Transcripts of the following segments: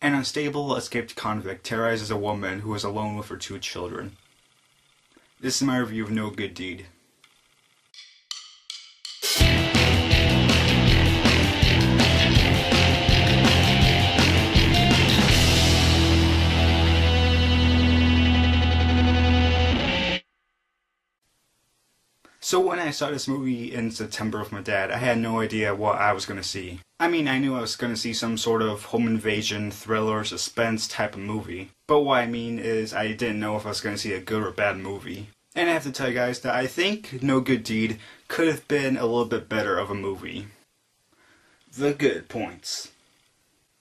An unstable escaped convict terrorizes a woman who is alone with her 2 children. This is my review of No Good Deed. So when I saw this movie in September with my dad, I had no idea what I was going to see. I mean, I knew I was going to see some sort of home invasion, thriller, suspense type of movie. But what I mean is I didn't know if I was going to see a good or bad movie. And I have to tell you guys that I think No Good Deed could have been a little bit better of a movie. The good points.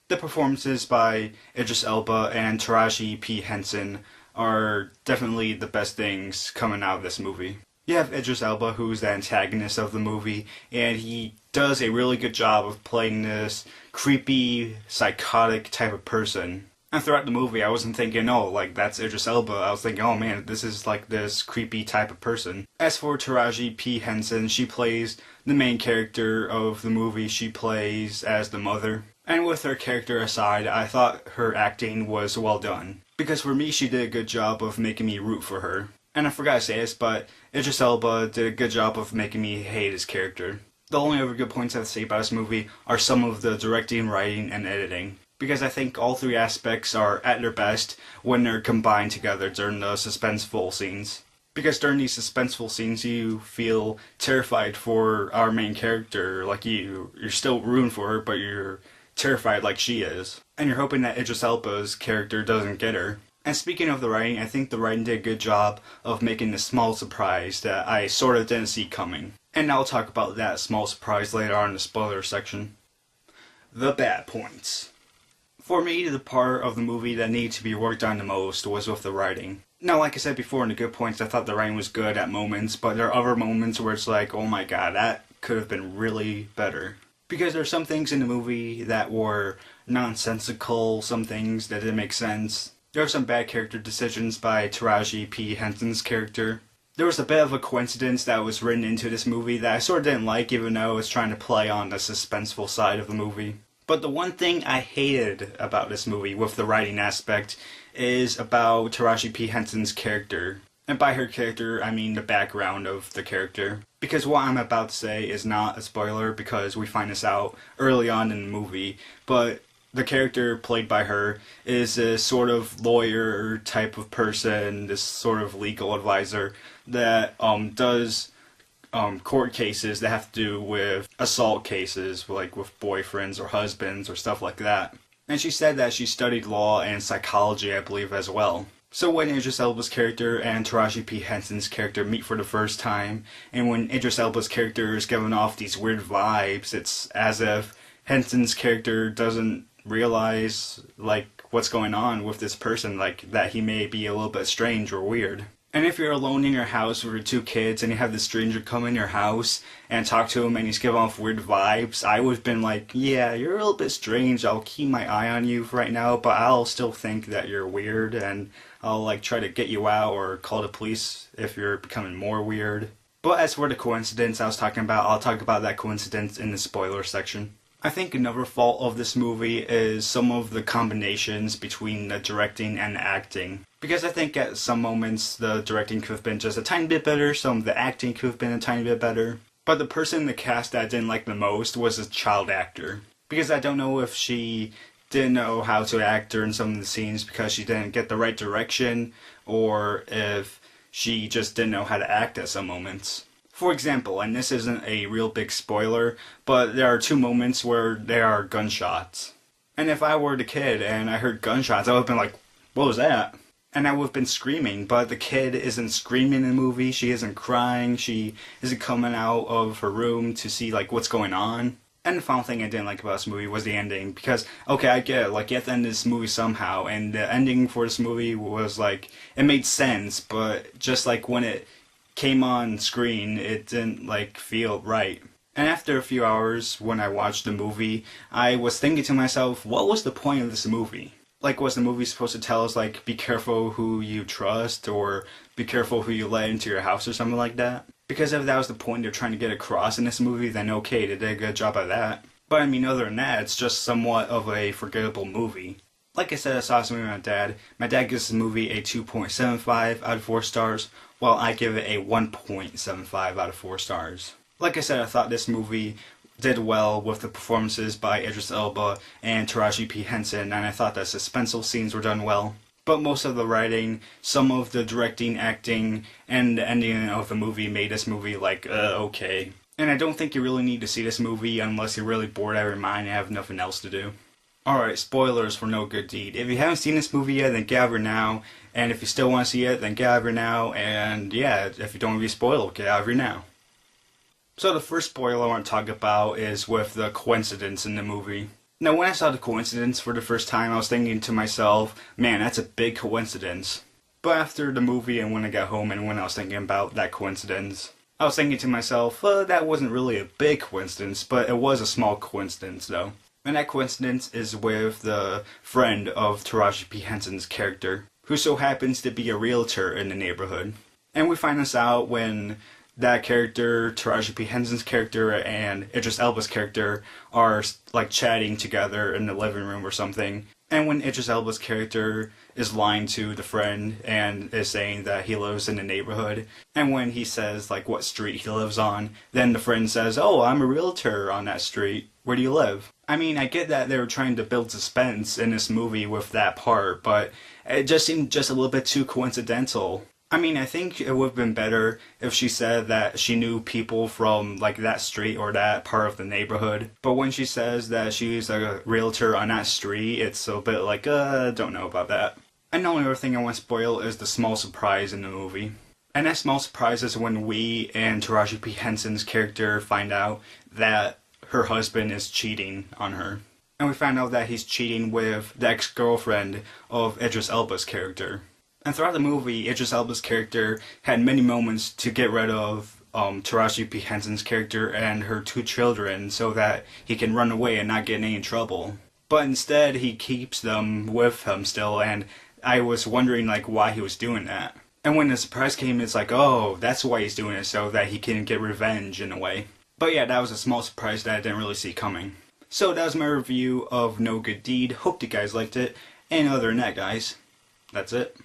The performances by Idris Elba and Taraji P. Henson are definitely the best things coming out of this movie. You have Idris Elba, who's the antagonist of the movie, and he does a really good job of playing this creepy, psychotic type of person. And throughout the movie, I wasn't thinking, oh, like, that's Idris Elba. I was thinking, oh man, this is like this creepy type of person. As for Taraji P. Henson, she plays the main character of the movie. She plays as the mother. And with her character aside, I thought her acting was well done. Because for me, she did a good job of making me root for her. And I forgot to say this, but Idris Elba did a good job of making me hate his character. The only other good points I have to say about this movie are some of the directing, writing, and editing. Because I think all 3 aspects are at their best when they're combined together during the suspenseful scenes. Because during these suspenseful scenes you feel terrified for our main character, like you're still rooting for her, but you're terrified like she is. And you're hoping that Idris Elba's character doesn't get her. And speaking of the writing, I think the writing did a good job of making a small surprise that I sort of didn't see coming. And I'll talk about that small surprise later on in the spoiler section. The bad points. For me, the part of the movie that needed to be worked on the most was with the writing. Now, like I said before in the good points, I thought the writing was good at moments, but there are other moments where it's like, oh my god, that could have been really better. Because there are some things in the movie that were nonsensical, some things that didn't make sense. There were some bad character decisions by Taraji P. Henson's character. There was a bit of a coincidence that was written into this movie that I sort of didn't like, even though it was trying to play on the suspenseful side of the movie. But the one thing I hated about this movie with the writing aspect is about Taraji P. Henson's character. And by her character, I mean the background of the character. Because what I'm about to say is not a spoiler because we find this out early on in the movie, but the character played by her is a sort of lawyer type of person, this sort of legal advisor that does court cases that have to do with assault cases, like with boyfriends or husbands or stuff like that. And she said that she studied law and psychology, I believe, as well. So when Idris Elba's character and Taraji P. Henson's character meet for the first time, and when Idris Elba's character is giving off these weird vibes, it's as if Henson's character doesn't realize like what's going on with this person, like that he may be a little bit strange or weird. And if you're alone in your house with your 2 kids and you have this stranger come in your house and talk to him and he's giving off weird vibes, I would have been like, yeah, you're a little bit strange, I'll keep my eye on you for right now, but I'll still think that you're weird and I'll like try to get you out or call the police if you're becoming more weird. But as for the coincidence I was talking about, I'll talk about that coincidence in the spoiler section. I think another fault of this movie is some of the combinations between the directing and the acting. Because I think at some moments the directing could have been just a tiny bit better, some of the acting could have been a tiny bit better. But the person in the cast that I didn't like the most was a child actor. Because I don't know if she didn't know how to act during some of the scenes because she didn't get the right direction, or if she just didn't know how to act at some moments. For example, and this isn't a real big spoiler, but there are 2 moments where there are gunshots. And if I were the kid and I heard gunshots, I would have been like, what was that? And I would have been screaming, but the kid isn't screaming in the movie, she isn't crying, she isn't coming out of her room to see like what's going on. And the final thing I didn't like about this movie was the ending, because, okay, I get it, like, you have to end this movie somehow, and the ending for this movie was like, it made sense, but just like when it came on screen, it didn't like feel right. And after a few hours, when I watched the movie, I was thinking to myself, what was the point of this movie? Like, was the movie supposed to tell us, like, be careful who you trust, or be careful who you let into your house, or something like that? Because if that was the point they're trying to get across in this movie, then okay, they did a good job at that. But I mean, other than that, it's just somewhat of a forgettable movie. Like I said, I saw this movie with my dad. My dad gives this movie a 2.75 out of 4 stars, while I give it a 1.75 out of 4 stars. Like I said, I thought this movie did well with the performances by Idris Elba and Taraji P. Henson, and I thought the suspenseful scenes were done well. But most of the writing, some of the directing, acting, and the ending of the movie made this movie okay. And I don't think you really need to see this movie unless you're really bored out of your mind and have nothing else to do. Alright, spoilers for No Good Deed. If you haven't seen this movie yet, then get over now. And if you still want to see it, then get over now. And yeah, if you don't want to be spoiled, get over now. So the first spoiler I want to talk about is with the coincidence in the movie. Now when I saw the coincidence for the first time, I was thinking to myself, man, that's a big coincidence. But after the movie and when I got home and when I was thinking about that coincidence, I was thinking to myself, that wasn't really a big coincidence, but it was a small coincidence though. And that coincidence is with the friend of Taraji P. Henson's character, who so happens to be a realtor in the neighborhood. And we find this out when that character, Taraji P. Henson's character, and Idris Elba's character are like chatting together in the living room or something. And when Idris Elba's character is lying to the friend and is saying that he lives in the neighborhood, and when he says like what street he lives on, then the friend says, "Oh, I'm a realtor on that street. Where do you live?" I mean, I get that they were trying to build suspense in this movie with that part, but it just seemed just a little bit too coincidental. I mean, I think it would have been better if she said that she knew people from like that street or that part of the neighborhood. But when she says that she's a realtor on that street, it's a bit like, don't know about that. And the only other thing I want to spoil is the small surprise in the movie. And that small surprise is when we and Taraji P. Henson's character find out that her husband is cheating on her. And we find out that he's cheating with the ex-girlfriend of Idris Elba's character. And throughout the movie, Idris Elba's character had many moments to get rid of Taraji P. Henson's character and her 2 children so that he can run away and not get in any trouble. But instead, he keeps them with him still, and I was wondering like why he was doing that. And when the surprise came, it's like, oh, that's why he's doing it, so that he can get revenge in a way. But yeah, that was a small surprise that I didn't really see coming. So that was my review of No Good Deed. Hope you guys liked it. And other than that, guys, that's it.